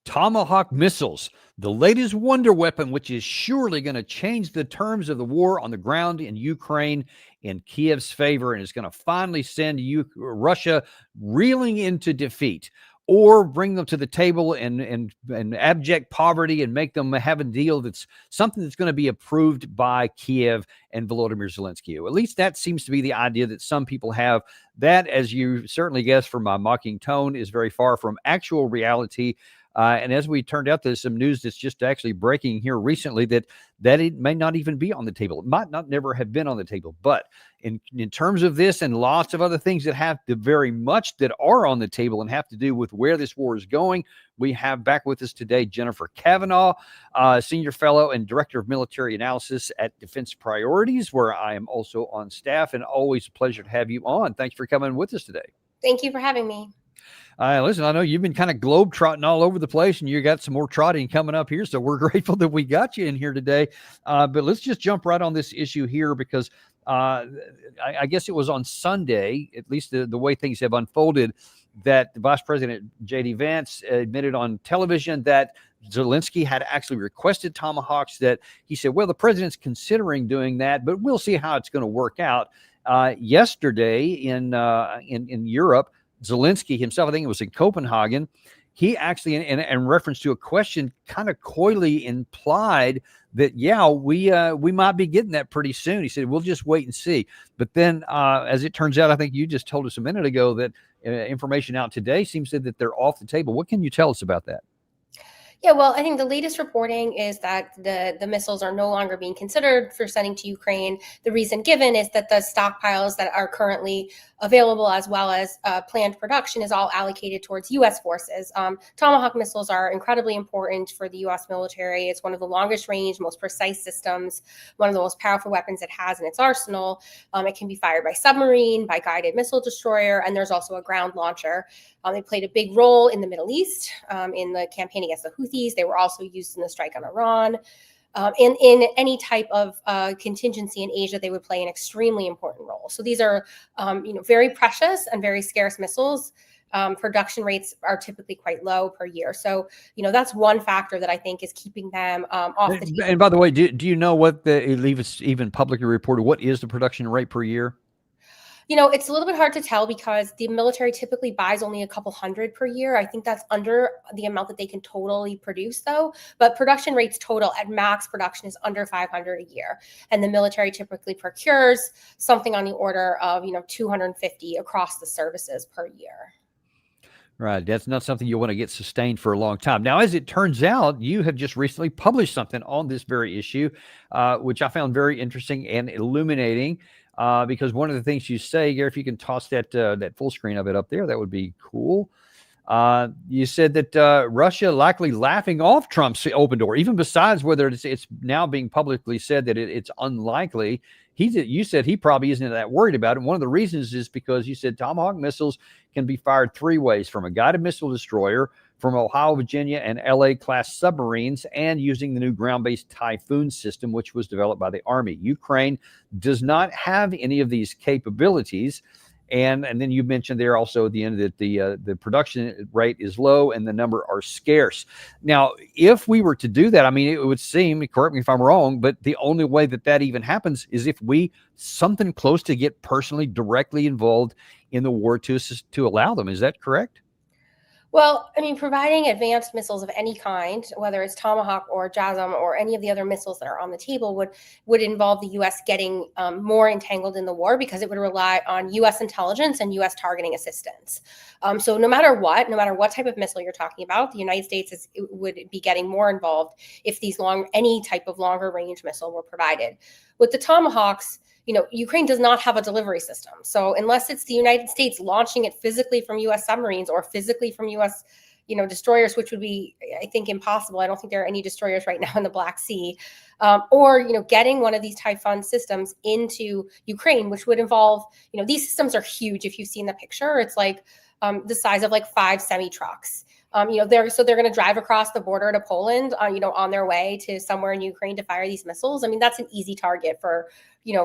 Tomahawk missiles, the latest wonder weapon, which is surely going to change the terms of the war on the ground in Ukraine in Kiev's favor, and is going to finally send Russia reeling into defeat, or bring them to the table in abject poverty and make them have a deal that's something that's going to be approved by Kiev and Volodymyr Zelensky. At least that seems to be the idea that some people have. That, as you certainly guessed from my mocking tone, is very far from actual reality. And as we turned out, there's some news that's just actually breaking here recently that it may not even be on the table. It might not never have been on the table. But in terms of this and lots of other things that have to very much that are on the table and have to do with where this war is going, we have back with us today Jennifer Kavanagh, Senior Fellow and Director of Military Analysis at Defense Priorities, where I am also on staff, and always a pleasure to have you on. Thanks for coming with us today. Thank you for having me. Listen, I know you've been kind of globe-trotting all over the place, and you got some more trotting coming up here, so we're grateful that we got you in here today. But let's just jump right on this issue here, because I guess it was on Sunday, at least the way things have unfolded, that the Vice President J.D. Vance admitted on television that Zelensky had actually requested Tomahawks, that he said, well, the president's considering doing that, but we'll see how it's going to work out. Yesterday in Europe, Zelensky himself, I think it was in Copenhagen, he actually, in reference to a question, kind of coyly implied that, yeah, we might be getting that pretty soon. He said, we'll just wait and see. But then, as it turns out, I think you just told us a minute ago that information out today seems that they're off the table. What can you tell us about that? Yeah, well, I think the latest reporting is that the missiles are no longer being considered for sending to Ukraine. The reason given is that the stockpiles that are currently available, as well as planned production, is all allocated towards U.S. forces. Tomahawk missiles are incredibly important for the U.S. military. It's one of the longest range, most precise systems, one of the most powerful weapons it has in its arsenal. It can be fired by submarine, by guided missile destroyer, and there's also a ground launcher. They played a big role in the Middle East in the campaign against the Houthis. They were also used in the strike on Iran. And in any type of contingency in Asia, they would play an extremely important role. So these are, very precious and very scarce missiles. Production rates are typically quite low per year. So, that's one factor that I think is keeping them off the table. And by the way, do you know what even publicly reported, what is the production rate per year? It's a little bit hard to tell because the military typically buys only a couple hundred per year. I think that's under the amount that they can totally produce, though. But production rates total at max production is under 500 a year. And the military typically procures something on the order of, 250 across the services per year. Right. That's not something you want to get sustained for a long time. Now, as it turns out, you have just recently published something on this very issue, which I found very interesting and illuminating. Because one of the things you say, Gary, if you can toss that full screen of it up there, that would be cool. You said that Russia likely laughing off Trump's open door, even besides whether it's now being publicly said that it's unlikely. You said he probably isn't that worried about it. And one of the reasons is because you said Tomahawk missiles can be fired three ways: from a guided missile destroyer, from Ohio, Virginia, and LA class submarines, and using the new ground-based Typhon system, which was developed by the Army. Ukraine does not have any of these capabilities. And then you mentioned there also at the end that the production rate is low and the number are scarce. Now, if we were to do that, I mean, it would seem, correct me if I'm wrong, but the only way that even happens is if we something close to get personally directly involved in the war to allow them. Is that correct? Well, I mean, providing advanced missiles of any kind, whether it's Tomahawk or JASSM or any of the other missiles that are on the table, would involve the U.S. getting more entangled in the war, because it would rely on U.S. intelligence and U.S. targeting assistance. So no matter what type of missile you're talking about, the United States would be getting more involved if any type of longer range missile were provided. With the Tomahawks, Ukraine does not have a delivery system. So unless it's the United States launching it physically from U.S. submarines or physically from U.S. destroyers, which would be, I think, impossible. I don't think there are any destroyers right now in the Black Sea, or getting one of these Typhon systems into Ukraine, which would involve, these systems are huge. If you've seen the picture, it's like the size of like 5 semi-trucks. They're going to drive across the border to Poland, on their way to somewhere in Ukraine to fire these missiles. I mean, that's an easy target for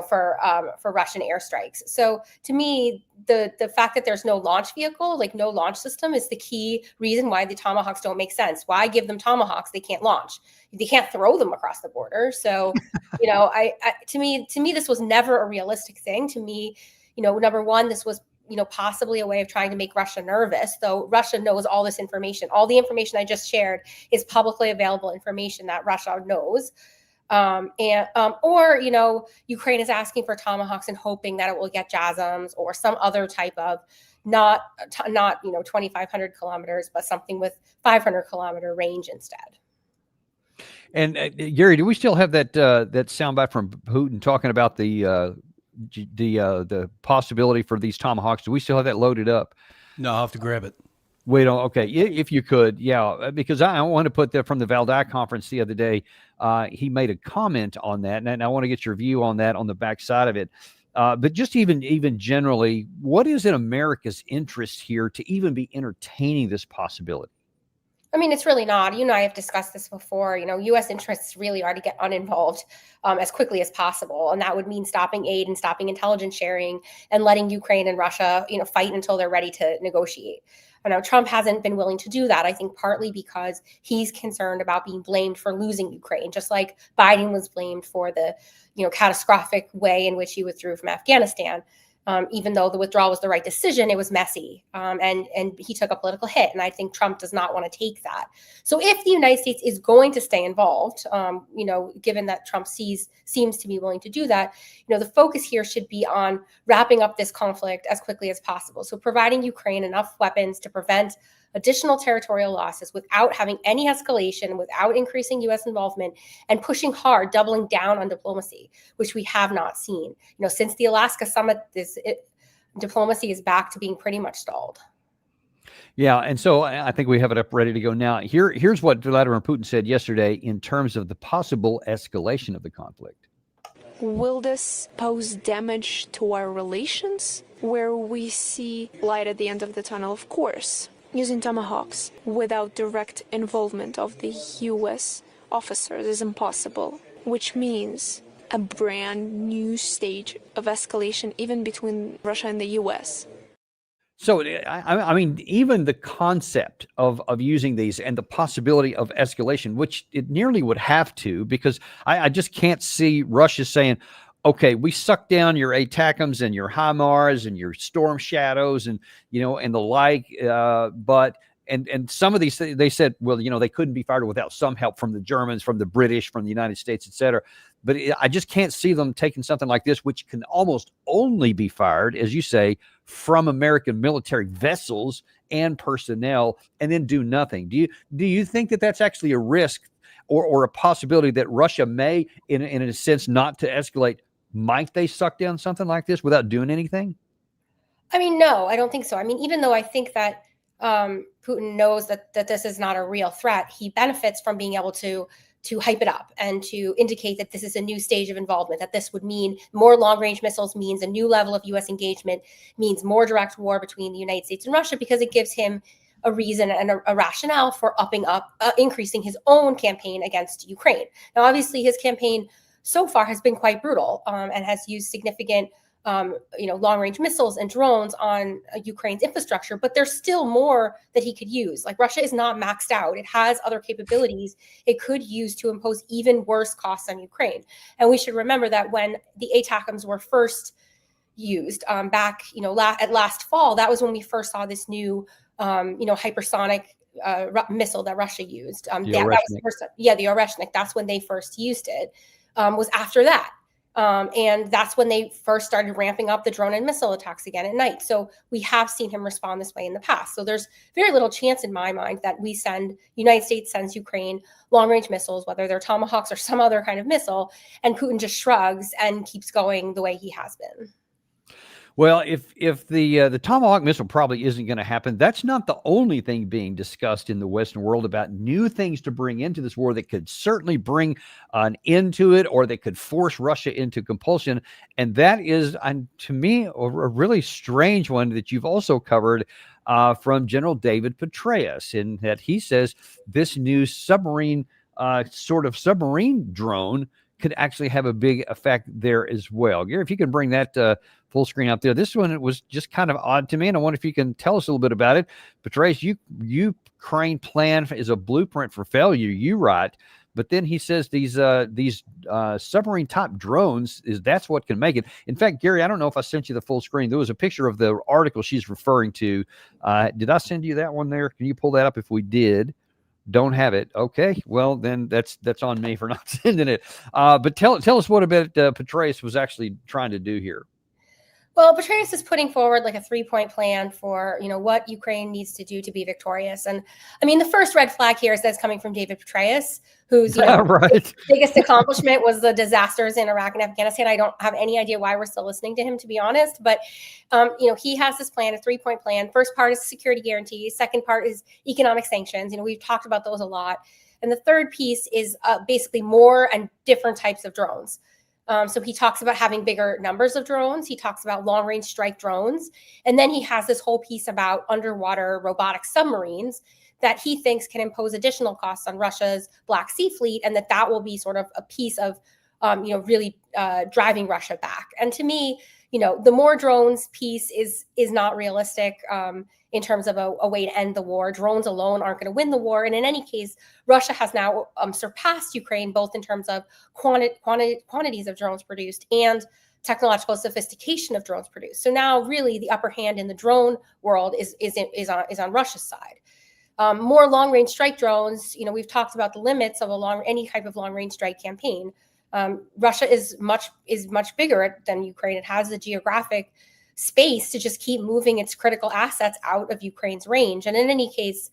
for Russian airstrikes. So to me, the fact that there's no launch vehicle, like no launch system, is the key reason why the Tomahawks don't make sense. Why give them Tomahawks? They can't launch. They can't throw them across the border. So, to me, this was never a realistic thing. To me, number one, this was possibly a way of trying to make Russia nervous, though Russia knows all this information. All the information I just shared is publicly available information that Russia knows. Or Ukraine is asking for Tomahawks and hoping that it will get JASSMs or some other type of not 2,500 kilometers, but something with 500-kilometer range instead. And Gary, do we still have that soundbite from Putin talking about the possibility for these Tomahawks? Do we still have that loaded up? No, I'll have to grab it. We don't. Okay, if you could, yeah, because I want to put that from the Valdai conference the other day. He made a comment on that, and I want to get your view on that on the backside of it. But just even generally, what is in America's interest here to even be entertaining this possibility? I mean, it's really not. You and I have discussed this before. U.S. interests really are to get uninvolved as quickly as possible, and that would mean stopping aid and stopping intelligence sharing and letting Ukraine and Russia, fight until they're ready to negotiate. I know Trump hasn't been willing to do that, I think partly because he's concerned about being blamed for losing Ukraine, just like Biden was blamed for the, catastrophic way in which he withdrew from Afghanistan. Even though the withdrawal was the right decision, it was messy, and he took a political hit. And I think Trump does not want to take that. So if the United States is going to stay involved, given that Trump seems to be willing to do that, the focus here should be on wrapping up this conflict as quickly as possible. So providing Ukraine enough weapons to prevent additional territorial losses without having any escalation, without increasing U.S. involvement, and pushing hard, doubling down on diplomacy, which we have not seen. Since the Alaska summit, diplomacy is back to being pretty much stalled. Yeah, and so I think we have it up ready to go now. Here's what Vladimir Putin said yesterday in terms of the possible escalation of the conflict. Will this pose damage to our relations? Where we see light at the end of the tunnel, of course. Using Tomahawks without direct involvement of the U.S. officers is impossible, which means a brand new stage of escalation even between Russia and the U.S. So, I mean, even the concept of using these and the possibility of escalation, which it nearly would have to, because I just can't see Russia saying, okay, we suck down your ATACMS and your HIMARS and your Storm Shadows and, and the like. But some of these, they said, well, they couldn't be fired without some help from the Germans, from the British, from the United States, et cetera. But I just can't see them taking something like this, which can almost only be fired, as you say, from American military vessels and personnel, and then do nothing. Do you think that that's actually a risk or a possibility that Russia may, in a sense, not to escalate? Might they suck down something like this without doing anything? I mean, no, I don't think so. I mean, even though I think that Putin knows that this is not a real threat, he benefits from being able to hype it up and to indicate that this is a new stage of involvement, that this would mean more long-range missiles, means a new level of U.S. engagement, means more direct war between the United States and Russia, because it gives him a reason and a rationale for increasing his own campaign against Ukraine. Now, obviously, his campaign so far has been quite brutal and has used significant, long-range missiles and drones on Ukraine's infrastructure. But there's still more that he could use. Like, Russia is not maxed out. It has other capabilities it could use to impose even worse costs on Ukraine. And we should remember that when the ATACMS were first used back, at last fall, that was when we first saw this new, hypersonic missile that Russia used. That was the first, the Oreshnik. That's when they first used it. Was after that. And that's when they first started ramping up the drone and missile attacks again at night. So we have seen him respond this way in the past. So there's very little chance in my mind that United States sends Ukraine long-range missiles, whether they're Tomahawks or some other kind of missile, and Putin just shrugs and keeps going the way he has been. Well, if the Tomahawk missile probably isn't going to happen, that's not the only thing being discussed in the Western world about new things to bring into this war that could certainly bring an end to it, or that could force Russia into compulsion. And that is, to me, a really strange one that you've also covered from General David Petraeus, in that he says this new submarine drone could actually have a big effect there as well. Gary, if you can bring that full screen up there. This one was just kind of odd to me, and I wonder if you can tell us a little bit about it. Petraeus, Ukraine plan is a blueprint for failure, you write, but then he says these submarine type drones that's what can make it. In fact, Gary, I don't know if I sent you the full screen. There was a picture of the article she's referring to. Did I send you that one there? Can you pull that up if we did? Don't have it. Okay, well then that's on me for not sending it. But tell us what about Petraeus was actually trying to do here. Well, Petraeus is putting forward like a 3-point plan for, what Ukraine needs to do to be victorious. And I mean, the first red flag here is that's coming from David Petraeus, whose right. biggest accomplishment was the disasters in Iraq and Afghanistan. I don't have any idea why we're still listening to him, to be honest. But, he has this plan, a 3-point plan. First part is security guarantees. Second part is economic sanctions. We've talked about those a lot. And the third piece is basically more and different types of drones. So he talks about having bigger numbers of drones. He talks about long-range strike drones. And then he has this whole piece about underwater robotic submarines that he thinks can impose additional costs on Russia's Black Sea fleet, and that will be sort of a piece of, really driving Russia back. And to me, the more drones piece is not realistic in terms of a way to end the war. Drones alone aren't going to win the war. And in any case, Russia has now surpassed Ukraine, both in terms of quantities of drones produced and technological sophistication of drones produced. So now really the upper hand in the drone world is on Russia's side. More long-range strike drones, we've talked about the limits of any type of long-range strike campaign. Russia is much bigger than Ukraine. It has the geographic space to just keep moving its critical assets out of Ukraine's range. And in any case,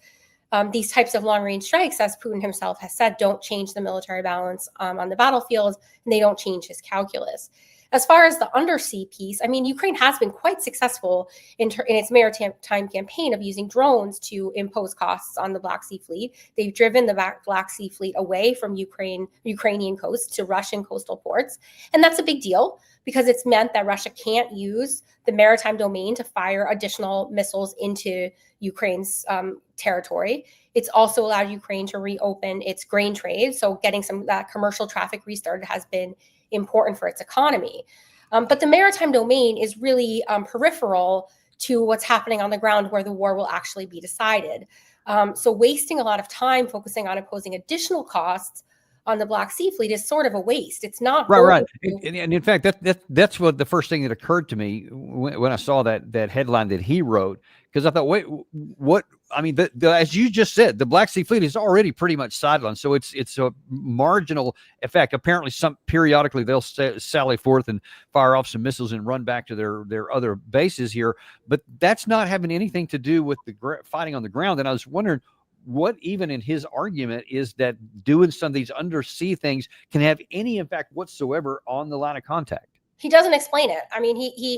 these types of long-range strikes, as Putin himself has said, don't change the military balance on the battlefield, and they don't change his calculus. As far as the undersea piece, I mean, Ukraine has been quite successful in its maritime campaign of using drones to impose costs on the Black Sea fleet. They've driven the Black Sea fleet away from Ukrainian coasts to Russian coastal ports. And that's a big deal because it's meant that Russia can't use the maritime domain to fire additional missiles into Ukraine's territory. It's also allowed Ukraine to reopen its grain trade. So getting some of that commercial traffic restarted has been important for its economy. But the maritime domain is really peripheral to what's happening on the ground where the war will actually be decided. So wasting a lot of time focusing on imposing additional costs on the Black Sea fleet is sort of a waste. It's not right. And in fact, that's what the first thing that occurred to me when I saw that headline that he wrote, because I thought, wait, what? I mean, as you just said, the Black Sea fleet is already pretty much sidelined, so it's a marginal effect. Apparently, periodically they'll sally forth and fire off some missiles and run back to their other bases here, but that's not having anything to do with the fighting on the ground. And I was wondering, what even in his argument is that doing some of these undersea things can have any impact whatsoever on the line of contact? He doesn't explain it. I mean,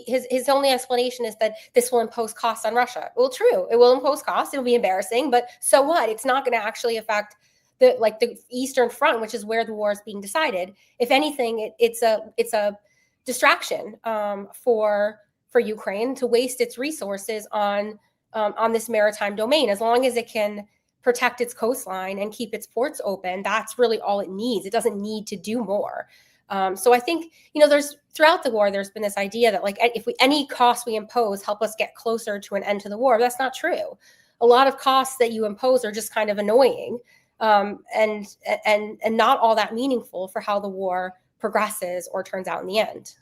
his only explanation is that this will impose costs on Russia. Well, true, it will impose costs. It'll be embarrassing, but so what? It's not going to actually affect the Eastern Front, which is where the war is being decided. If anything, it's a distraction for Ukraine to waste its resources on this maritime domain. As long as it can protect its coastline and keep its ports open, that's really all it needs. It doesn't need to do more. So I think, there's throughout the war, there's been this idea that if any costs we impose help us get closer to an end to the war. That's not true. A lot of costs that you impose are just kind of annoying and not all that meaningful for how the war progresses or turns out in the end.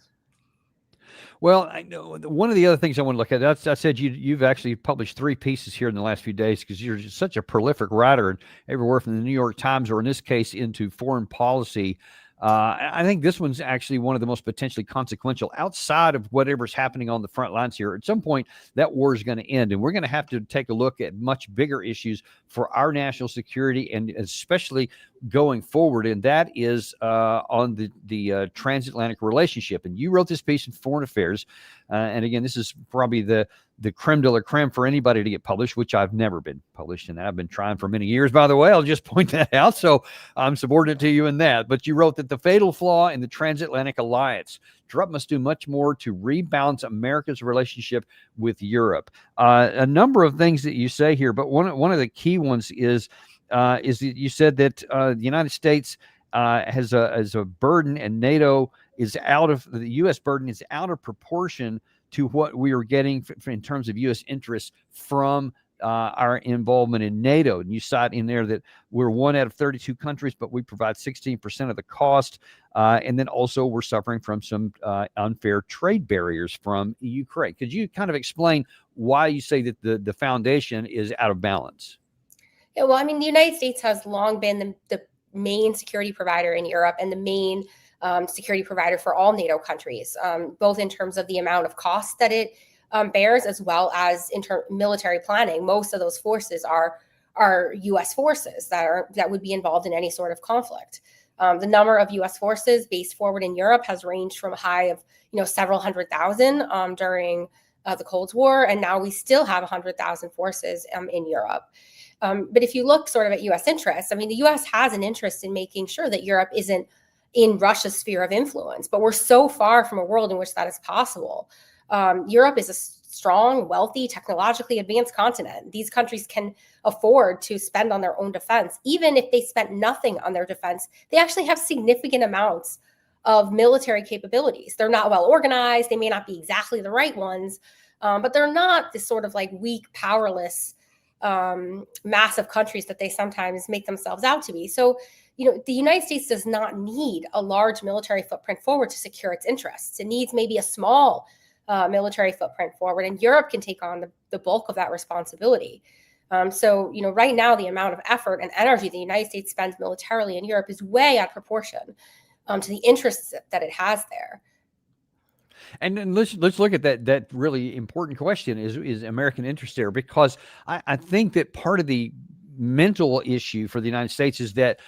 Well, I know one of the other things I want to look at, I said you've actually published 3 pieces here in the last few days because you're just such a prolific writer, and everywhere from the New York Times, or in this case, into foreign policy. I think this one's actually one of the most potentially consequential outside of whatever's happening on the front lines here. At some point, that war is going to end, and we're going to have to take a look at much bigger issues for our national security, and especially going forward, and that is on the transatlantic relationship. And you wrote this piece in Foreign Affairs, and again, this is probably the creme de la creme for anybody to get published, which I've never been published in. I've been trying for many years, by the way. I'll just point that out, so I'm subordinate to you in that. But you wrote that the fatal flaw in the transatlantic alliance, Trump must do much more to rebalance America's relationship with Europe. A number of things that you say here, but one of the key ones is that you said that the United States has a burden, and NATO is out of the U.S. burden is out of proportion to what we are getting in terms of U.S. interests from our involvement in NATO. And you cite in there that we're 1 out of 32 countries, but we provide 16% of the cost. And then also we're suffering from some unfair trade barriers from Ukraine. Could you kind of explain why you say that the foundation is out of balance? Yeah, well, I mean, the United States has long been the main security provider in Europe and the main security provider for all NATO countries, both in terms of the amount of cost that it bears, as well as in military planning. Most of those forces are U.S. forces that would be involved in any sort of conflict. The number of U.S. forces based forward in Europe has ranged from a high of several 100,000 during the Cold War, and now we still have 100,000 forces in Europe. But if you look sort of at U.S. interests, I mean, the U.S. has an interest in making sure that Europe isn't in Russia's sphere of influence, but we're so far from a world in which that is possible. Europe is a strong, wealthy, technologically advanced continent. These countries can afford to spend on their own defense. Even if they spent nothing on their defense, they actually have significant amounts of military capabilities. They're not well organized. They may not be exactly the right ones, but they're not this sort of like weak, powerless, massive countries that they sometimes make themselves out to be. So, the United States does not need a large military footprint forward to secure its interests. It needs maybe a small military footprint forward, and Europe can take on the bulk of that responsibility. So, right now, the amount of effort and energy the United States spends militarily in Europe is way out of proportion to the interests that it has there. And then let's look at that really important question is American interest there, because I think that part of the mental issue for the United States is that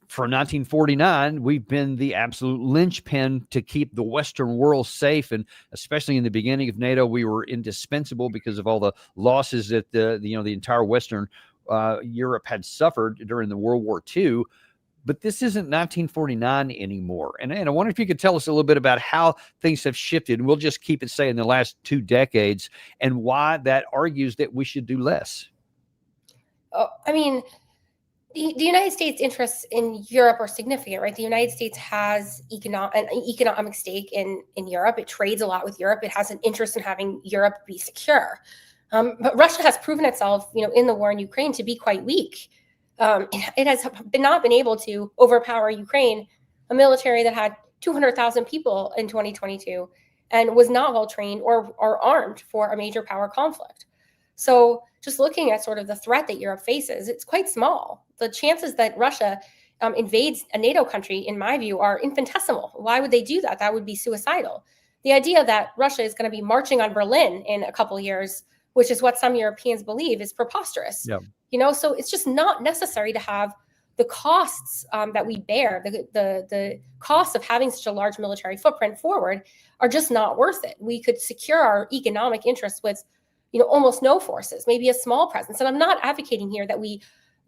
from 1949, we've been the absolute linchpin to keep the Western world safe. And especially in the beginning of NATO, we were indispensable because of all the losses that the entire Western Europe had suffered during the World War II. But this isn't 1949 anymore. And I wonder if you could tell us a little bit about how things have shifted. And we'll just keep it, say, in the last 2 decades, and why that argues that we should do less. Oh, I mean, the United States' interests in Europe are significant, right? The United States has an economic stake in Europe. It trades a lot with Europe. It has an interest in having Europe be secure. But Russia has proven itself, in the war in Ukraine to be quite weak. It has not been able to overpower Ukraine, a military that had 200,000 people in 2022 and was not well trained or armed for a major power conflict. So just looking at sort of the threat that Europe faces, it's quite small. The chances that Russia invades a NATO country, in my view, are infinitesimal. Why would they do that? That would be suicidal. The idea that Russia is going to be marching on Berlin in a couple of years, which is what some Europeans believe, is preposterous. Yeah. So it's just not necessary to have the costs that we bear, the costs of having such a large military footprint forward are just not worth it. We could secure our economic interests with, almost no forces, maybe a small presence. And I'm not advocating here that we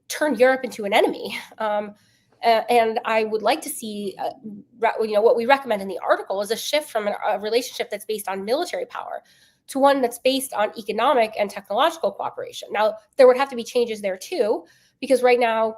turn Europe into an enemy. And I would like to see, what we recommend in the article is a shift from a relationship that's based on military power to one that's based on economic and technological cooperation. Now, there would have to be changes there too, because right now,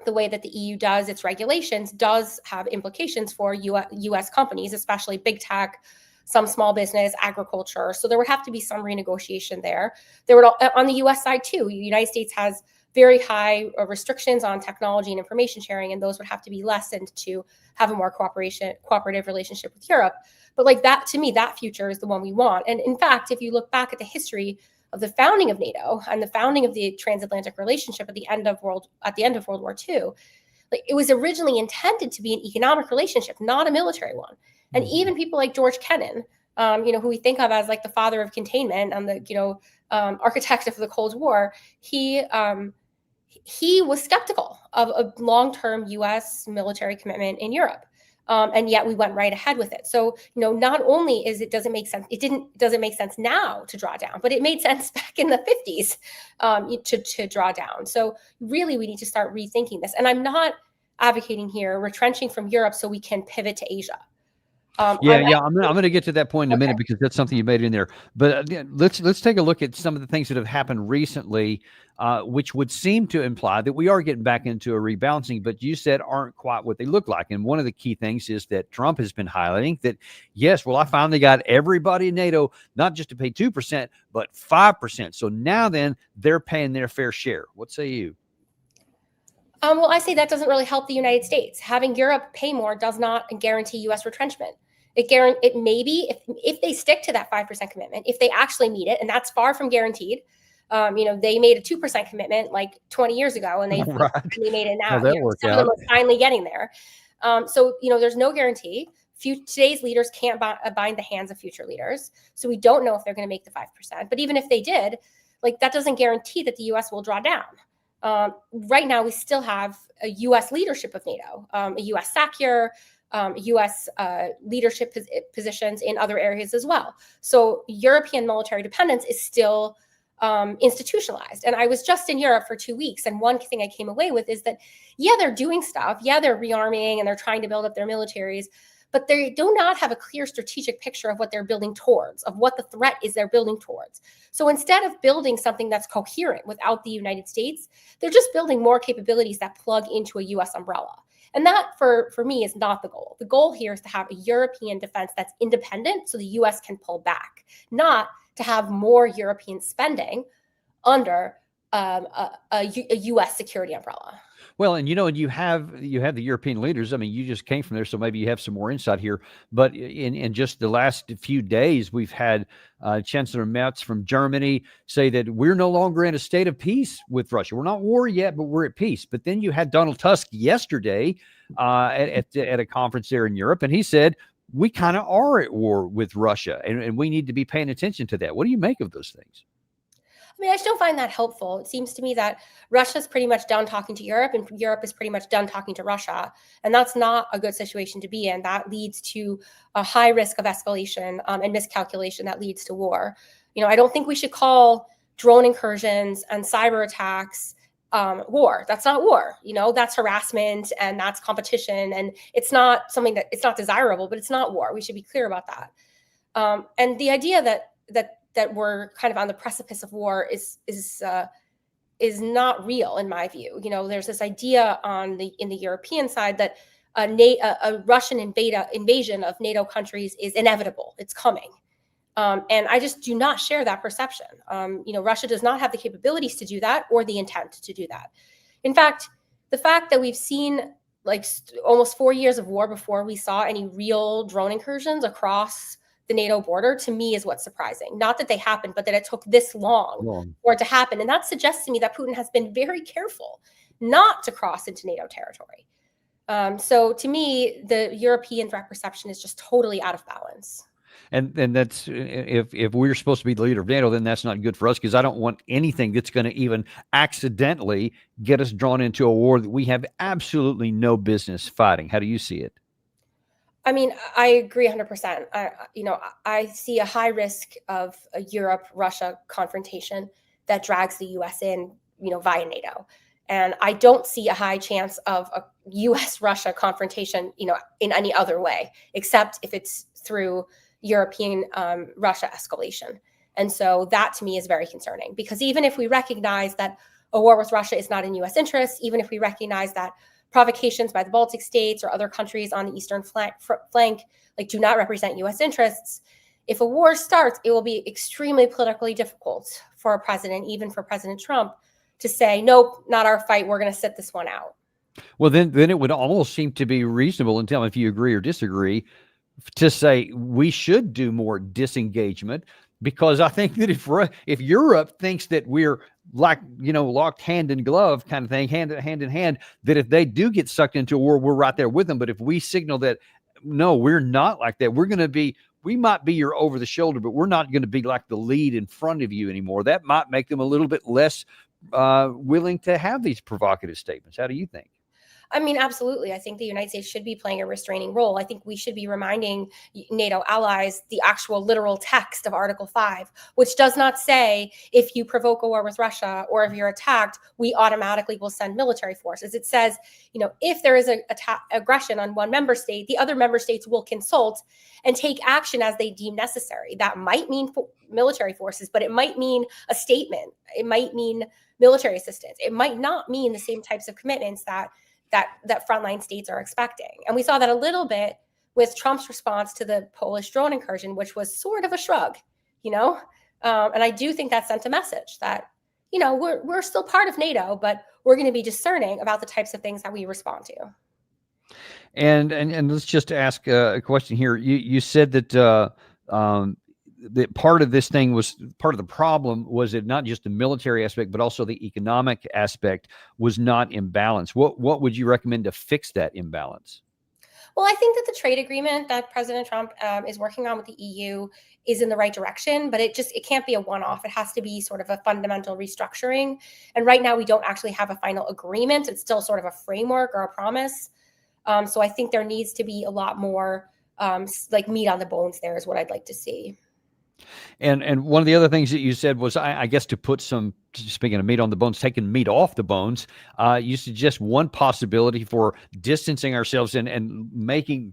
the way that the EU does its regulations does have implications for US companies, especially big tech, some small business, agriculture. So there would have to be some renegotiation there. There would, on the US side too, the United States has very high restrictions on technology and information sharing, and those would have to be lessened to have a more cooperative relationship with Europe. But like that, to me, that future is the one we want. And in fact, if you look back at the history of the founding of NATO and the founding of the transatlantic relationship at the end of World War II, like it was originally intended to be an economic relationship, not a military one. And even people like George Kennan, who we think of as like the father of containment and the architect of the Cold War, he was skeptical of a long-term U.S. military commitment in Europe. And yet we went right ahead with it. So, not only doesn't make sense now to draw down, but it made sense back in the 50s to draw down. So really we need to start rethinking this. And I'm not advocating here retrenching from Europe so we can pivot to Asia. Yeah. I'm gonna get to that point in a Okay. minute because that's something you made in there. But let's take a look at some of the things that have happened recently, which would seem to imply that we are getting back into a rebalancing, but you said aren't quite what they look like. And one of the key things is that Trump has been highlighting that, yes, well, I finally got everybody in NATO not just to pay 2%, but 5%. So now then they're paying their fair share. What say you? Well, I say that doesn't really help the United States. Having Europe pay more does not guarantee U.S. retrenchment. It maybe if they stick to that 5% commitment, if they actually meet it, and that's far from guaranteed. They made a 2% commitment like 20 years ago, and they Right. finally made it now. Well, that worked some out. of them are finally getting there. So there's no guarantee. Today's leaders can't bind the hands of future leaders, so we don't know if they're going to make the 5%. But even if they did, like that doesn't guarantee that the U.S. will draw down. Right now, we still have a U.S. leadership of NATO, a U.S. SACEUR, U.S. Leadership positions in other areas as well. So European military dependence is still institutionalized. And I was just in Europe for 2 weeks, and one thing I came away with is that, yeah, they're doing stuff. Yeah, they're rearming and they're trying to build up their militaries, but they do not have a clear strategic picture of what they're building towards, of what the threat is they're building towards. So instead of building something that's coherent without the United States, they're just building more capabilities that plug into a U.S. umbrella. And that, for me, is not the goal. The goal here is to have a European defense that's independent so the U.S. can pull back, not to have more European spending under a U.S. security umbrella. Well, and and you have the European leaders. I mean, you just came from there, so maybe you have some more insight here. But in just the last few days, we've had Chancellor Merz from Germany say that we're no longer in a state of peace with Russia. We're not at war yet, but we're at peace. But then you had Donald Tusk yesterday at a conference there in Europe, and he said we kind of are at war with Russia, and we need to be paying attention to that. What do you make of those things? I mean, I still find that helpful. It seems to me that Russia's pretty much done talking to Europe, and Europe is pretty much done talking to Russia. And that's not a good situation to be in. That leads to a high risk of escalation and miscalculation that leads to war. I don't think we should call drone incursions and cyber attacks war. That's not war. That's harassment and that's competition. And it's not something that it's not desirable, but it's not war. We should be clear about that. And the idea that we're kind of on the precipice of war is not real in my view. There's this idea in the European side that a Russian invasion of NATO countries is inevitable. It's coming. And I just do not share that perception. Russia does not have the capabilities to do that or the intent to do that. In fact, the fact that we've seen almost 4 years of war before we saw any real drone incursions across the NATO border, to me, is what's surprising. Not that they happened, but that it took this long for it to happen. And that suggests to me that Putin has been very careful not to cross into NATO territory. So to me, the European threat perception is just totally out of balance. And that's if we're supposed to be the leader of NATO, then that's not good for us, because I don't want anything that's going to even accidentally get us drawn into a war that we have absolutely no business fighting. How do you see it? I mean, I agree 100%. I see a high risk of a Europe-Russia confrontation that drags the U.S. in, via NATO. And I don't see a high chance of a U.S.-Russia confrontation, in any other way, except if it's through European Russia escalation. And so that to me is very concerning, because even if we recognize that a war with Russia is not in U.S. interest, even if we recognize that provocations by the Baltic states or other countries on the eastern flank do not represent U.S. interests, if a war starts, it will be extremely politically difficult for a president, even for President Trump, to say, nope, not our fight, we're going to sit this one out. Well, then it would almost seem to be reasonable, and tell me if you agree or disagree, to say we should do more disengagement, because I think that if Europe thinks that we're locked hand in glove kind of thing, hand in hand, that if they do get sucked into a war, we're right there with them. But if we signal that, no, we're not like that, we might be your over the shoulder, but we're not going to be like the lead in front of you anymore. That might make them a little bit less willing to have these provocative statements. How do you think? I mean, absolutely. I think the United States should be playing a restraining role. I think we should be reminding NATO allies the actual literal text of Article 5, which does not say if you provoke a war with Russia or if you're attacked, we automatically will send military forces. It says, if there is an aggression on one member state, the other member states will consult and take action as they deem necessary. That might mean military forces, but it might mean a statement. It might mean military assistance. It might not mean the same types of commitments that frontline states are expecting. And we saw that a little bit with Trump's response to the Polish drone incursion, which was sort of a shrug, and I do think that sent a message that, we're still part of NATO, but we're going to be discerning about the types of things that we respond to. And let's just ask a question here. You said that that part of this thing was part of the problem was it not just the military aspect, but also the economic aspect was not in balance. What would you recommend to fix that imbalance? Well, I think that the trade agreement that President Trump is working on with the EU is in the right direction, but it can't be a one-off. It has to be sort of a fundamental restructuring. And right now we don't actually have a final agreement. It's still sort of a framework or a promise. So I think there needs to be a lot more like meat on the bones there is what I'd like to see. And one of the other things that you said was, I guess, to put some, speaking of meat on the bones, taking meat off the bones, you suggest one possibility for distancing ourselves and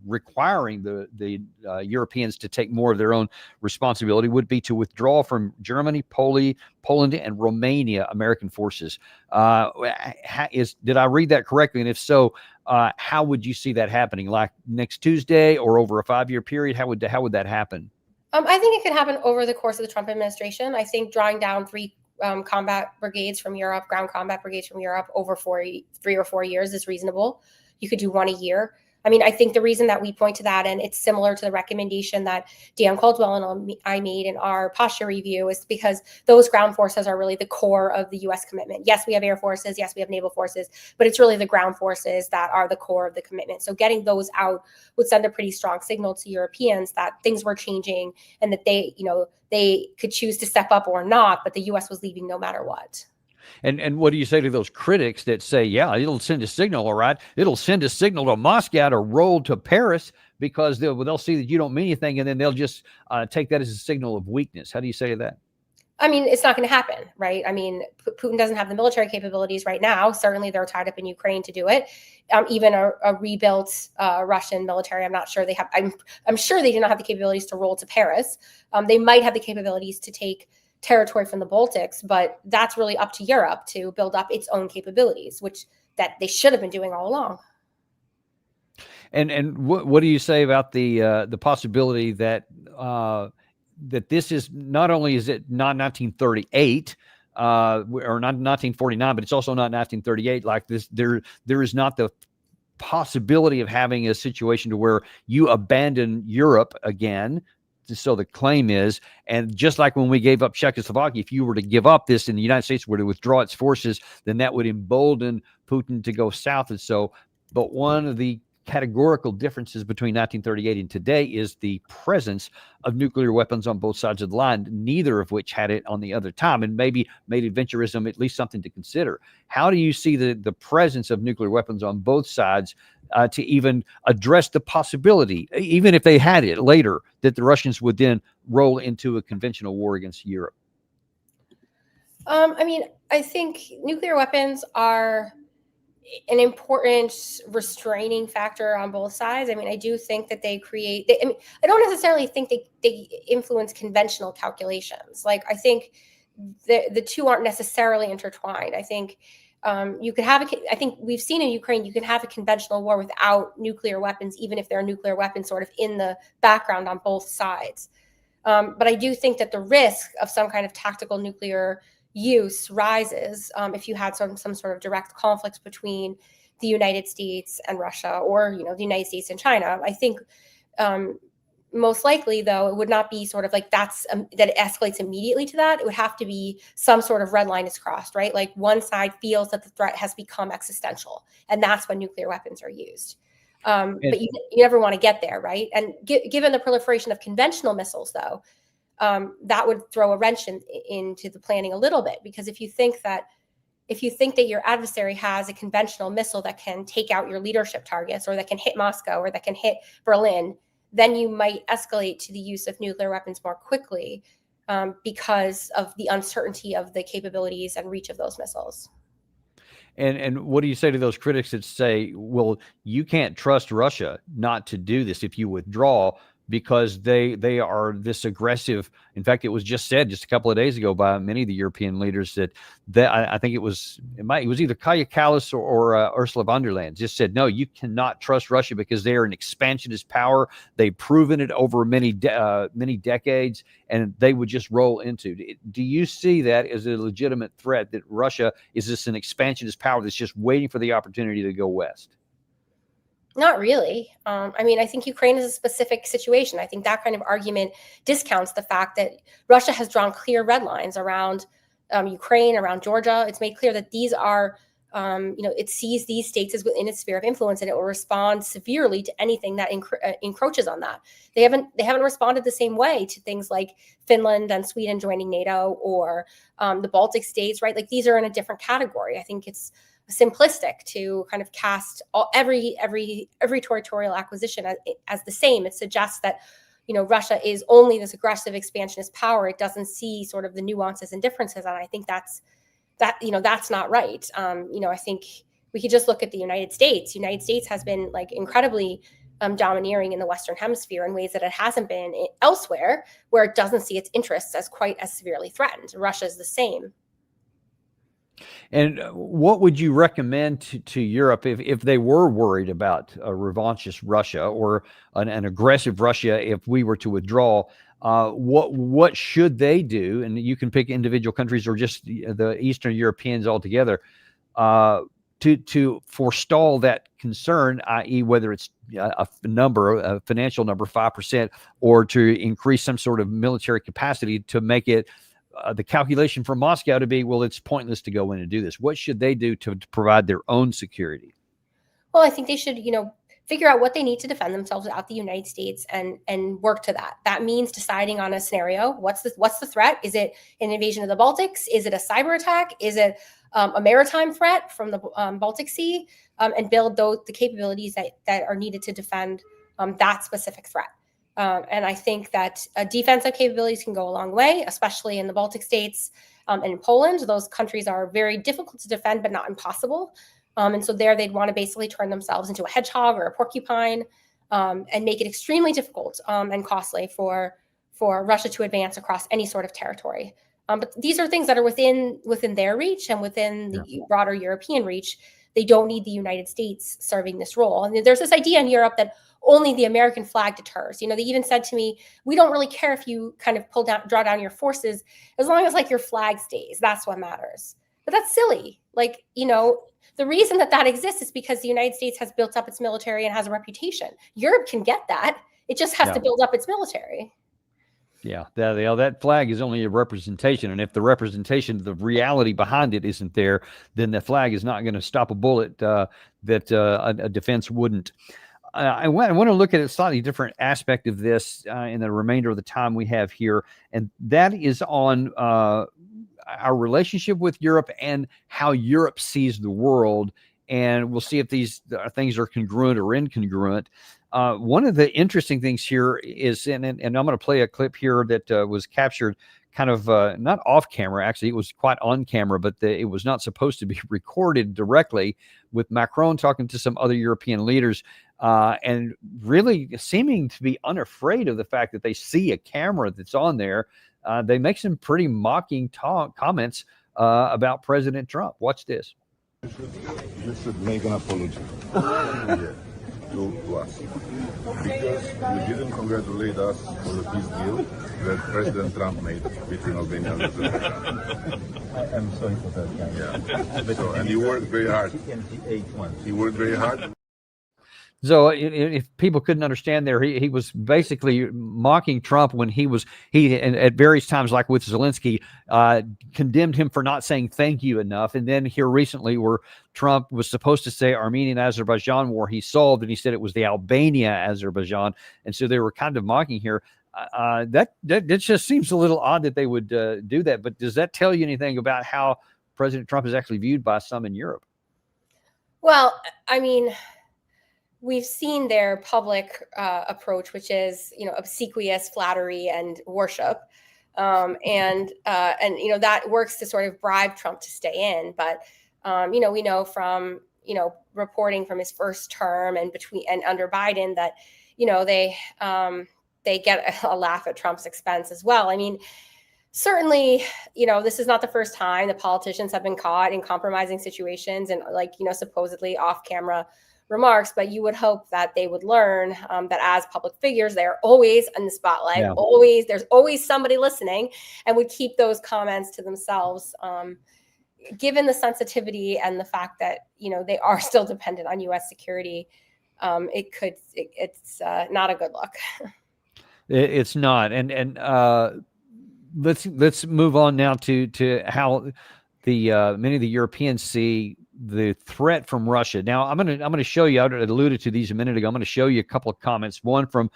requiring the Europeans to take more of their own responsibility would be to withdraw from Germany, Poland, and Romania American forces. Did I read that correctly? And if so, how would you see that happening? Like next Tuesday or over a 5-year period? How would that happen? I think it could happen over the course of the Trump administration. I think drawing down 3 combat brigades from Europe, ground combat brigades from Europe over 3 or 4 years is reasonable. You could do 1 a year. I mean, I think the reason that we point to that, and it's similar to the recommendation that Dan Caldwell and I made in our posture review, is because those ground forces are really the core of the U.S. commitment. Yes, we have air forces. Yes, we have naval forces, but it's really the ground forces that are the core of the commitment. So getting those out would send a pretty strong signal to Europeans that things were changing and that they could choose to step up or not, but the U.S. was leaving no matter what. And what do you say to those critics that say, yeah, it'll send a signal, all right? It'll send a signal to Moscow to roll to Paris because they'll see that you don't mean anything, and then they'll just take that as a signal of weakness. How do you say to that? I mean, it's not going to happen, right? I mean, Putin doesn't have the military capabilities right now. Certainly, they're tied up in Ukraine to do it. Even a rebuilt Russian military, I'm not sure they have. I'm sure they do not have the capabilities to roll to Paris. They might have the capabilities to take territory from the Baltics, but that's really up to Europe to build up its own capabilities, which that they should have been doing all along. And what do you say about the possibility that that this is not only is it not 1938 or not 1949, but it's also not 1938 like this. There is not the possibility of having a situation to where you abandon Europe again. So the claim is, and just like when we gave up Czechoslovakia, if you were to give up this and the United States were to withdraw its forces, then that would embolden Putin to go south. And so, but one of the categorical differences between 1938 and today is the presence of nuclear weapons on both sides of the line, neither of which had it on the other time, and maybe made adventurism at least something to consider. How do you see the presence of nuclear weapons on both sides to even address the possibility, even if they had it later, that the Russians would then roll into a conventional war against Europe? I mean, I think nuclear weapons are an important restraining factor on both sides. I mean, I do think that I don't necessarily think they influence conventional calculations. Like, I think the two aren't necessarily intertwined. I think you could have I think we've seen in Ukraine, you can have a conventional war without nuclear weapons, even if there are nuclear weapons sort of in the background on both sides. But I do think that the risk of some kind of tactical nuclear use rises if you had some sort of direct conflict between the United States and Russia, or the United States and China. I think most likely, though, it would not be sort of like that it escalates immediately to that. It would have to be some sort of red line is crossed, right? Like one side feels that the threat has become existential, and that's when nuclear weapons are used. But you never want to get there, right? And given the proliferation of conventional missiles, though, that would throw a wrench into the planning a little bit, because if you think that if you think that your adversary has a conventional missile that can take out your leadership targets or that can hit Moscow or that can hit Berlin, then you might escalate to the use of nuclear weapons more quickly because of the uncertainty of the capabilities and reach of those missiles. And what do you say to those critics that say, well, you can't trust Russia not to do this if you withdraw because they are this aggressive? In fact, it was just said just a couple of days ago by many of the European leaders that I think it was either Kaja Kallas or Ursula von der Leyen just said, no, you cannot trust Russia because they are an expansionist power. They've proven it over many decades, and they would just roll into. Do you see that as a legitimate threat, that Russia is just an expansionist power that's just waiting for the opportunity to go west? Not really. I mean, I think Ukraine is a specific situation. I think that kind of argument discounts the fact that Russia has drawn clear red lines around Ukraine, around Georgia. It's made clear that these are, it sees these states as within its sphere of influence, and it will respond severely to anything that encroaches on that. They haven't responded the same way to things like Finland and Sweden joining NATO or the Baltic states, right? Like, these are in a different category. I think it's simplistic to kind of cast every territorial acquisition as the same. It suggests that, Russia is only this aggressive expansionist power. It doesn't see sort of the nuances and differences, and I think that's not right. I think we could just look at the United States. United States has been like incredibly domineering in the Western Hemisphere in ways that it hasn't been elsewhere, where it doesn't see its interests as quite as severely threatened. Russia is the same. And what would you recommend to Europe if they were worried about a revanchist Russia or an aggressive Russia if we were to withdraw? What should they do? And you can pick individual countries or just the Eastern Europeans altogether to forestall that concern, i.e., whether it's a financial number, 5%, or to increase some sort of military capacity to make it the calculation from Moscow to be, well, it's pointless to go in and do this. What should they do to provide their own security? Well, I think they should, figure out what they need to defend themselves without the United States and work to that. That means deciding on a scenario. What's the threat? Is it an invasion of the Baltics? Is it a cyber attack? Is it a maritime threat from the Baltic Sea? And build the capabilities that are needed to defend that specific threat. And I think that defensive capabilities can go a long way, especially in the Baltic states and in Poland. Those countries are very difficult to defend, but not impossible. And so there they'd want to basically turn themselves into a hedgehog or a porcupine and make it extremely difficult and costly for Russia to advance across any sort of territory. But these are things that are within their reach and within the broader European reach. They don't need the United States serving this role. And there's this idea in Europe that only the American flag deters. They even said to me, we don't really care if you kind of draw down your forces, as long as like your flag stays. That's what matters. But that's silly. The reason that exists is because the United States has built up its military and has a reputation. Europe can get that. It just has to build up its military. Yeah, that flag is only a representation. And if the representation, the reality behind it isn't there, then the flag is not going to stop a bullet that a defense wouldn't. I want to look at a slightly different aspect of this in the remainder of the time we have here, and that is on our relationship with Europe and how Europe sees the world. And we'll see if these things are congruent or incongruent. One of the interesting things here is, and I'm going to play a clip here that was captured kind of not off camera. Actually, it was quite on camera, but it was not supposed to be recorded directly, with Macron talking to some other European leaders and really seeming to be unafraid of the fact that they see a camera that's on there. They make some pretty mocking comments about President Trump. Watch this. You should make an apology to us, because you didn't congratulate us for the peace deal that President Trump made between Albania and Azerbaijan. I'm sorry for that. Yeah. So, and you worked very hard. You worked very hard. So if people couldn't understand there, he was basically mocking Trump when he at various times, like with Zelensky, condemned him for not saying thank you enough. And then here recently, where Trump was supposed to say Armenian-Azerbaijan war he solved, and he said it was the Albania-Azerbaijan. And so they were kind of mocking here. That just seems a little odd that they would do that. But does that tell you anything about how President Trump is actually viewed by some in Europe. Well, I mean, we've seen their public approach, which is, obsequious flattery and worship. And that works to sort of bribe Trump to stay in. But, we know from, reporting from his first term and under Biden that, they get a laugh at Trump's expense as well. I mean, certainly, this is not the first time the politicians have been caught in compromising situations and supposedly off-camera remarks, but you would hope that they would learn that as public figures, they're always in the spotlight. Yeah. There's always somebody listening, and would keep those comments to themselves. Given the sensitivity and the fact that they are still dependent on U.S. security, it's not a good look. It's not, and let's move on now to how the many of the Europeans see the threat from Russia. Now, I'm gonna show you. I alluded to these a minute ago. I'm going to show you a couple of comments. One from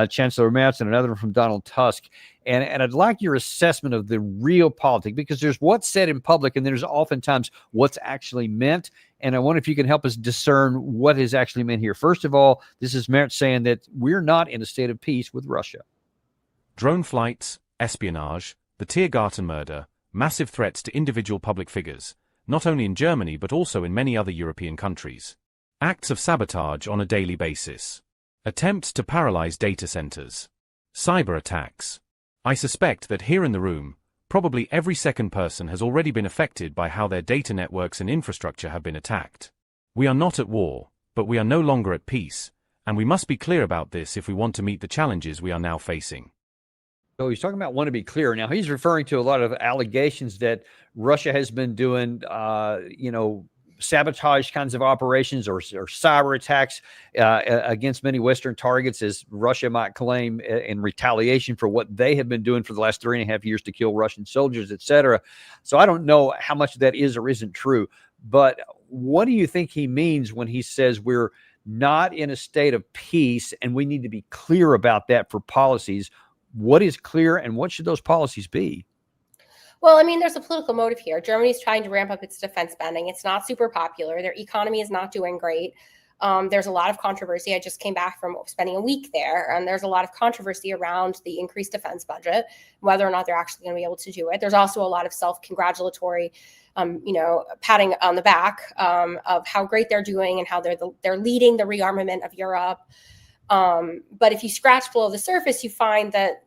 Chancellor Merz and another from Donald Tusk. And I'd like your assessment of the real politics, because there's what's said in public and there's oftentimes what's actually meant. And I wonder if you can help us discern what is actually meant here. First of all, this is Merz saying that we're not in a state of peace with Russia. Drone flights, espionage, the Tiergarten murder, massive threats to individual public figures, not only in Germany but also in many other European countries. Acts of sabotage on a daily basis. Attempts to paralyze data centers. Cyber attacks. I suspect that here in the room, probably every second person has already been affected by how their data networks and infrastructure have been attacked. We are not at war, but we are no longer at peace, and we must be clear about this if we want to meet the challenges we are now facing. So he's talking about want to be clear. Now he's referring to a lot of allegations that Russia has been doing, sabotage kinds of operations or cyber attacks against many Western targets, as Russia might claim in retaliation for what they have been doing for the last 3.5 years to kill Russian soldiers, etc. So I don't know how much of that is or isn't true, but what do you think he means when he says we're not in a state of peace and we need to be clear about that for policies? What is clear and what should those policies be? Well, I mean, there's a political motive here. Germany's trying to ramp up its defense spending. It's not super popular. Their economy is not doing great. There's a lot of controversy. I just came back from spending a week there, and there's a lot of controversy around the increased defense budget, whether or not they're actually going to be able to do it. There's also a lot of self-congratulatory, patting on the back of how great they're doing and how they're leading the rearmament of Europe. But if you scratch below the surface, you find that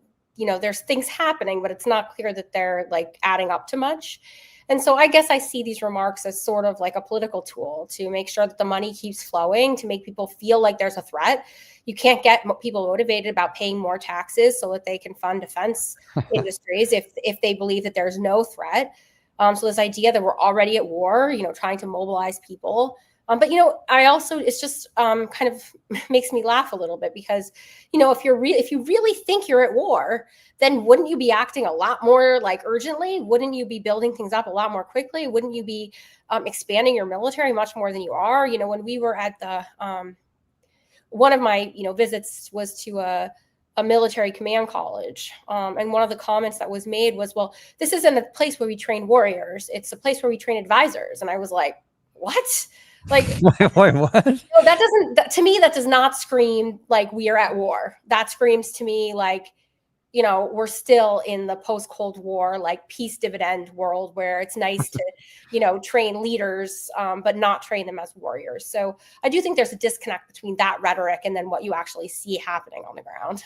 there's things happening, but it's not clear that they're adding up to much. And so I guess I see these remarks as sort of like a political tool to make sure that the money keeps flowing, to make people feel like there's a threat. You can't get people motivated about paying more taxes so that they can fund defense industries if they believe that there's no threat. So this idea that we're already at war, trying to mobilize people. But I also, it's just kind of makes me laugh a little bit because, if you really think you're at war, then wouldn't you be acting a lot more urgently? Wouldn't you be building things up a lot more quickly? Wouldn't you be expanding your military much more than you are? When we were at the one of my visits was to a military command college, and one of the comments that was made was, "Well, this isn't a place where we train warriors; it's a place where we train advisors." And I was like, "What?" Wait, what? To me, that does not scream like we are at war. That screams to me we're still in the post-Cold War, peace dividend world where it's nice to, train leaders, but not train them as warriors. So I do think there's a disconnect between that rhetoric and then what you actually see happening on the ground.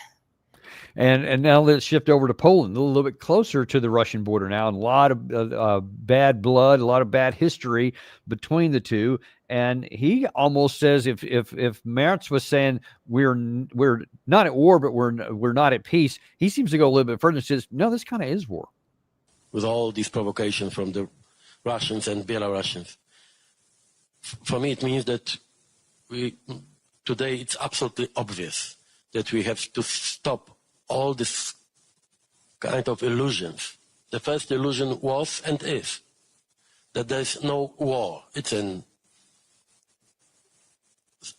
And now let's shift over to Poland, a little bit closer to the Russian border now. And a lot of bad blood, a lot of bad history between the two. And he almost says if Merz was saying we're not at war, but we're not at peace, he seems to go a little bit further and says, no, this kind of is war. With all these provocations from the Russians and Belarusians, for me it means that today it's absolutely obvious that we have to stop all this kind of illusions. The first illusion was and is that there's no war. It's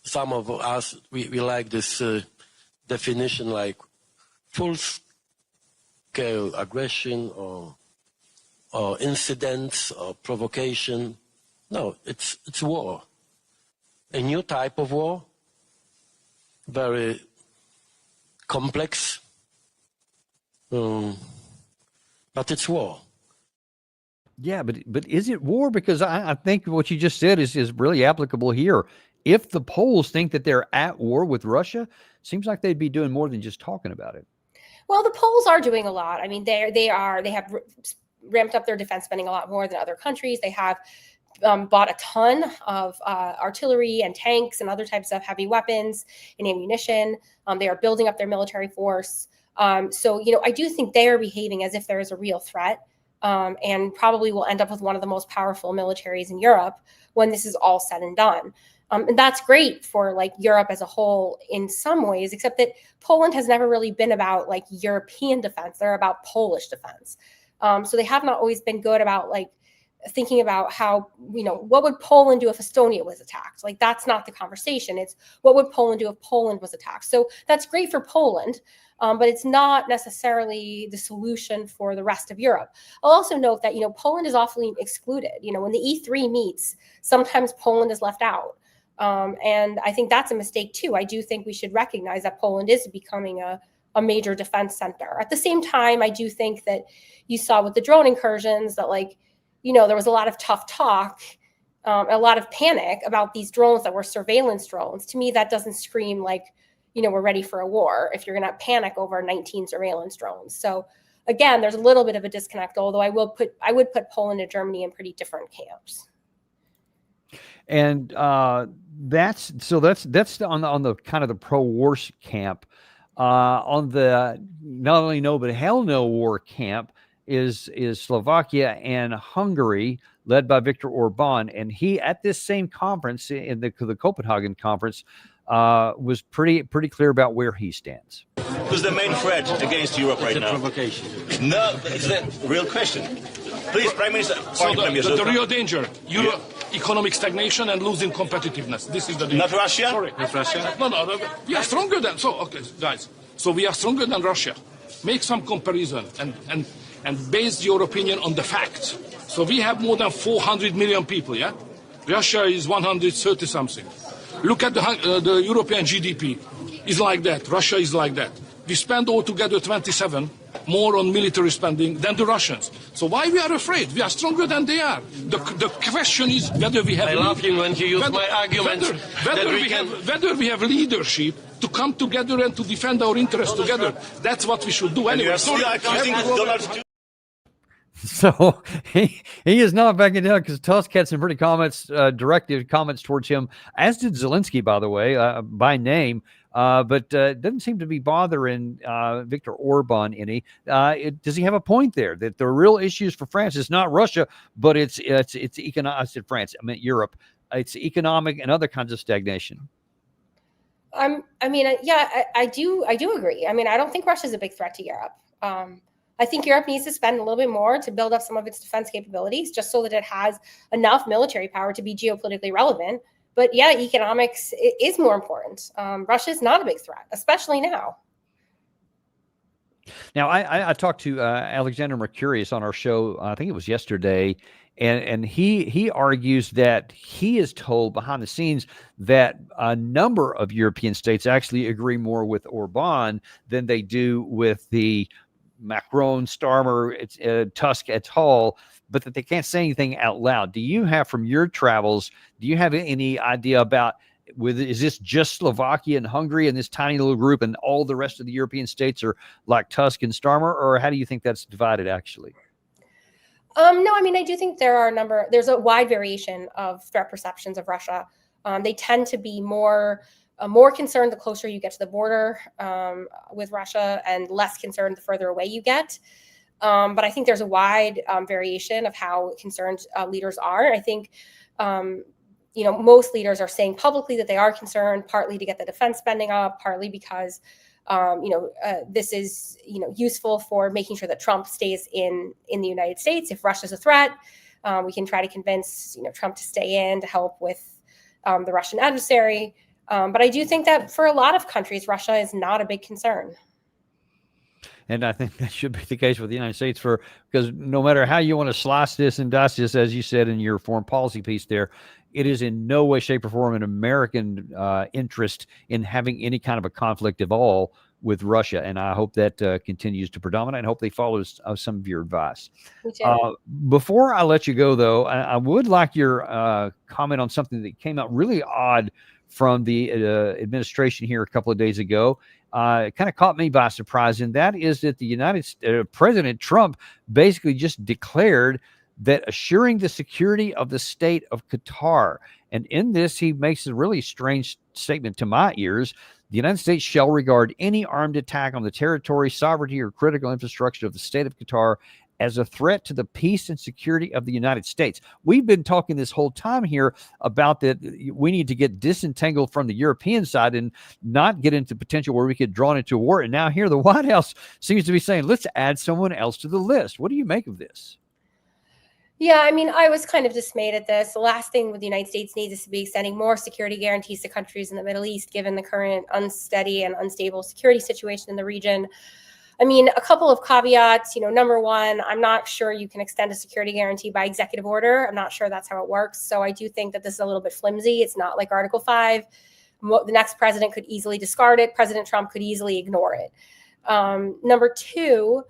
some of us, we like this definition like full-scale aggression or or incidents or provocation. No, it's war. A new type of war, very complex, but it's war. Yeah, but is it war? Because I think what you just said is really applicable here. If the Poles think that they're at war with Russia, seems like they'd be doing more than just talking about it. Well, the Poles are doing a lot. I mean, they have ramped up their defense spending a lot more than other countries. They have bought a ton of artillery and tanks and other types of heavy weapons and ammunition. They are building up their military force. So, I do think they are behaving as if there is a real threat, and probably will end up with one of the most powerful militaries in Europe when this is all said and done. And that's great for like Europe as a whole in some ways, except that Poland has never really been about like European defense. They're about Polish defense. So they have not always been good about like thinking about how, what would Poland do if Estonia was attacked? Like, that's not the conversation. It's what would Poland do if Poland was attacked? So that's great for Poland, but it's not necessarily the solution for the rest of Europe. I'll also note that, Poland is awfully excluded. When the E3 meets, sometimes Poland is left out. And I think that's a mistake too. I do think we should recognize that Poland is becoming a major defense center. At the same time, I do think that you saw with the drone incursions that there was a lot of tough talk, a lot of panic about these drones that were surveillance drones. To me, that doesn't scream like, we're ready for a war if you're going to panic over 19 surveillance drones. So again, there's a little bit of a disconnect, although I would put Poland and Germany in pretty different camps. And that's on the kind of the pro-war camp. On the not only no but hell no war camp is Slovakia and Hungary, led by Viktor Orban, and he at this same conference in the Copenhagen conference was pretty clear about where he stands. Who's the main threat against Europe right now? Provocation. No, it's a real question. Please, Prime Minister. So the real danger, economic stagnation and losing competitiveness. This is the danger. Not Russia? Sorry. Not Russia? No. We are stronger than, guys. So we are stronger than Russia. Make some comparison and base your opinion on the facts. So we have more than 400 million people, yeah? Russia is 130 something. Look at the European GDP. Is like that. Russia is like that. We spend altogether 27 more on military spending than the Russians. So why we are afraid? We are stronger than they are. The question is whether we have... I love you when you use my arguments. Whether we have leadership to come together and to defend our interests together. That's what we should do anyway. So he is not backing down because Tusk had some pretty directive comments towards him, as did Zelensky, by the way, by name. But doesn't seem to be bothering Viktor Orban any. Does he have a point there that the real issues for France is not Russia, but it's economic? I said France, I meant Europe. It's economic and other kinds of stagnation. I do agree. I mean, I don't think Russia is a big threat to Europe. I think Europe needs to spend a little bit more to build up some of its defense capabilities, just so that it has enough military power to be geopolitically relevant. But yeah, economics is more important. Russia is not a big threat, especially now. Now, I talked to Alexander Mercurius on our show, I think it was yesterday, and he argues that he is told behind the scenes that a number of European states actually agree more with Orban than they do with the Macron, Starmer, Tusk et al., but that they can't say anything out loud. Do you have, from your travels, do you have any idea about is this just Slovakia and Hungary and this tiny little group, and all the rest of the European states are like Tusk and Starmer, or how do you think that's divided actually? No, I mean, I do think there's a wide variation of threat perceptions of Russia. They tend to be more concerned the closer you get to the border with Russia, and less concerned the further away you get. But I think there's a wide variation of how concerned leaders are. I think, most leaders are saying publicly that they are concerned, partly to get the defense spending up, partly because, this is, useful for making sure that Trump stays in the United States. If Russia's a threat, we can try to convince, Trump to stay in to help with the Russian adversary. But I do think that for a lot of countries, Russia is not a big concern. And I think that should be the case with the United States because no matter how you want to slice this and dice this, as you said in your foreign policy piece there, it is in no way, shape, or form an American interest in having any kind of a conflict at all with Russia. And I hope that continues to predominate, and hope they follow some of your advice. Before I let you go, though, I would like your comment on something that came out really odd from the administration here a couple of days ago. It kind of caught me by surprise, and that is that the President Trump basically just declared that assuring the security of the state of Qatar. And in this, he makes a really strange statement to my ears. The United States shall regard any armed attack on the territory, sovereignty, or critical infrastructure of the state of Qatar as a threat to the peace and security of the United States. We've been talking this whole time here about that we need to get disentangled from the European side and not get into potential where we get drawn into a war. And now here the White House seems to be saying, let's add someone else to the list. What do you make of this? Yeah, I mean, I was kind of dismayed at this. The last thing the United States needs is to be extending more security guarantees to countries in the Middle East, given the current unsteady and unstable security situation in the region. I mean, a couple of caveats. Number one, I'm not sure you can extend a security guarantee by executive order. I'm not sure that's how it works. So I do think that this is a little bit flimsy. It's not like Article 5. The next president could easily discard it. President Trump could easily ignore it. Number two,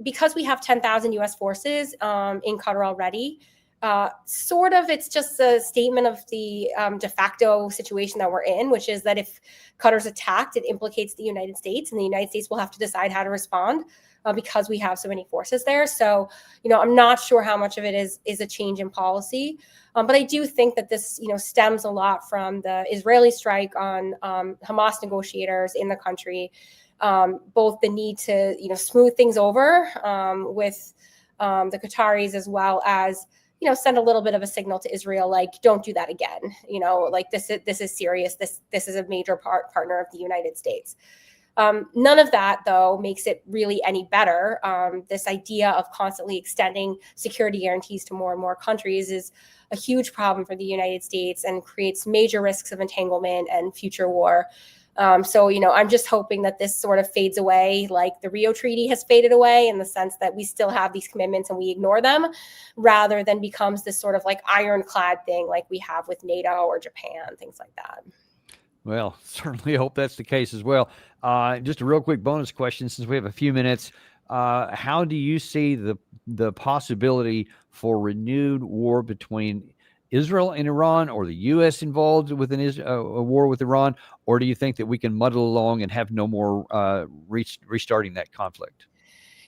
because we have 10,000 U.S. forces in Qatar already, it's just a statement of the de facto situation that we're in, which is that if Qatar's attacked, it implicates the United States, and the United States will have to decide how to respond because we have so many forces there. So, I'm not sure how much of it is a change in policy. But I do think that this, stems a lot from the Israeli strike on Hamas negotiators in the country. Both the need to, smooth things over with the Qataris, as well as, send a little bit of a signal to Israel, like, don't do that again. Like this is serious. This is a major partner of the United States. None of that, though, makes it really any better. This idea of constantly extending security guarantees to more and more countries is a huge problem for the United States and creates major risks of entanglement and future war. So, I'm just hoping that this sort of fades away, like the Rio Treaty has faded away, in the sense that we still have these commitments and we ignore them, rather than becomes this sort of like ironclad thing like we have with NATO or Japan, things like that. Well, certainly hope that's the case as well. Just a real quick bonus question, since we have a few minutes. How do you see the possibility for renewed war between Israel and Iran, or the U.S. involved with a war with Iran, or do you think that we can muddle along and have no more restarting that conflict?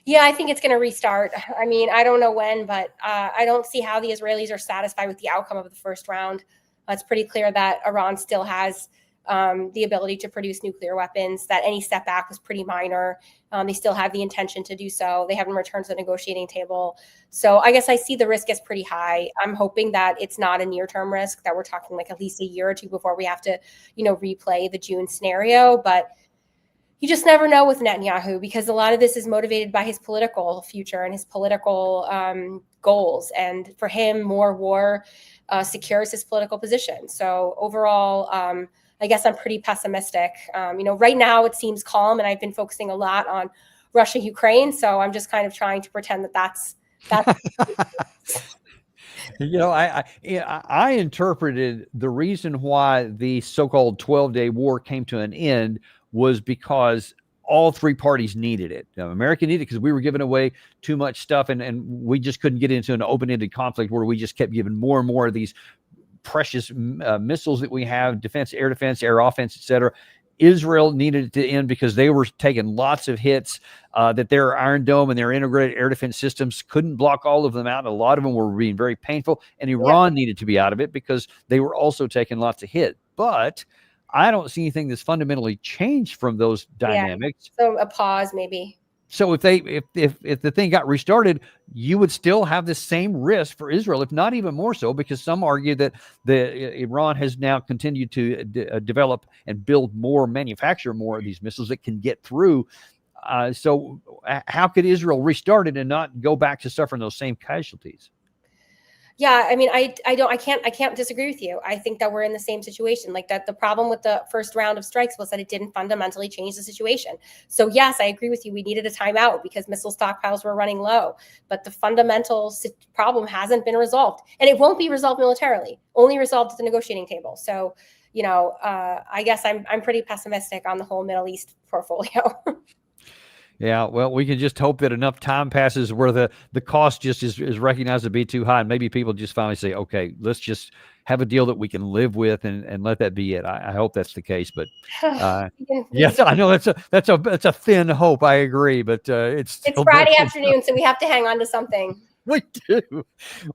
Yeah, I think it's going to restart. I mean, I don't know when, but I don't see how the Israelis are satisfied with the outcome of the first round. It's pretty clear that Iran still has the ability to produce nuclear weapons, that any step back was pretty minor. They still have the intention to do so. They haven't returned to the negotiating table. So I guess I see the risk as pretty high. I'm hoping that it's not a near-term risk, that we're talking like at least a year or two before we have to, replay the June scenario. But you just never know with Netanyahu, because a lot of this is motivated by his political future and his political goals. And for him, more war secures his political position. So overall, I guess I'm pretty pessimistic. Right now it seems calm, and I've been focusing a lot on Russia, Ukraine. So I'm just kind of trying to pretend that that's. I interpreted the reason why the so-called 12-day war came to an end was because all three parties needed it. America needed it because we were giving away too much stuff, and we just couldn't get into an open-ended conflict where we just kept giving more and more of these precious missiles that we have, air defense, air offense, etc. Israel needed it to end because they were taking lots of hits, that their Iron Dome and their integrated air defense systems couldn't block all of them out. A lot of them were being very painful, and Iran needed to be out of it because they were also taking lots of hits. But I don't see anything that's fundamentally changed from those dynamics. So a pause, maybe. So if the thing got restarted, you would still have the same risk for Israel, if not even more so, because some argue that Iran has now continued to develop and manufacture more of these missiles that can get through. So how could Israel restart it and not go back to suffering those same casualties? Yeah, I mean, I can't disagree with you. I think that we're in the same situation. Like that, the problem with the first round of strikes was that it didn't fundamentally change the situation. So yes, I agree with you. We needed a timeout because missile stockpiles were running low, but the fundamental problem hasn't been resolved, and it won't be resolved militarily. Only resolved at the negotiating table. So, I guess I'm pretty pessimistic on the whole Middle East portfolio. Yeah, well, we can just hope that enough time passes where the cost just is recognized to be too high, and maybe people just finally say, okay, let's just have a deal that we can live with, and let that be it. I hope that's the case, but yes, I know that's a thin hope. I agree, but it's Friday afternoon, so we have to hang on to something. We do.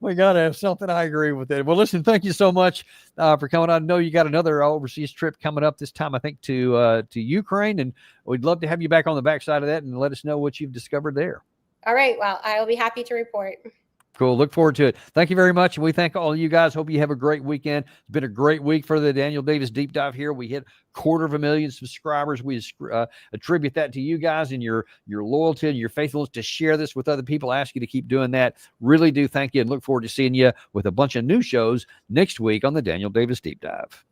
We got to have something. I agree with it. Well, listen, thank you so much for coming. I know you got another overseas trip coming up this time, I think, to Ukraine, and we'd love to have you back on the backside of that and let us know what you've discovered there. All right. Well, I'll be happy to report. Cool. Look forward to it. Thank you very much. And we thank all of you guys. Hope you have a great weekend. It's been a great week for the Daniel Davis Deep Dive here. We hit 250,000 subscribers. We attribute that to you guys and your loyalty and your faithfulness to share this with other people. I ask you to keep doing that. Really do thank you, and look forward to seeing you with a bunch of new shows next week on the Daniel Davis Deep Dive.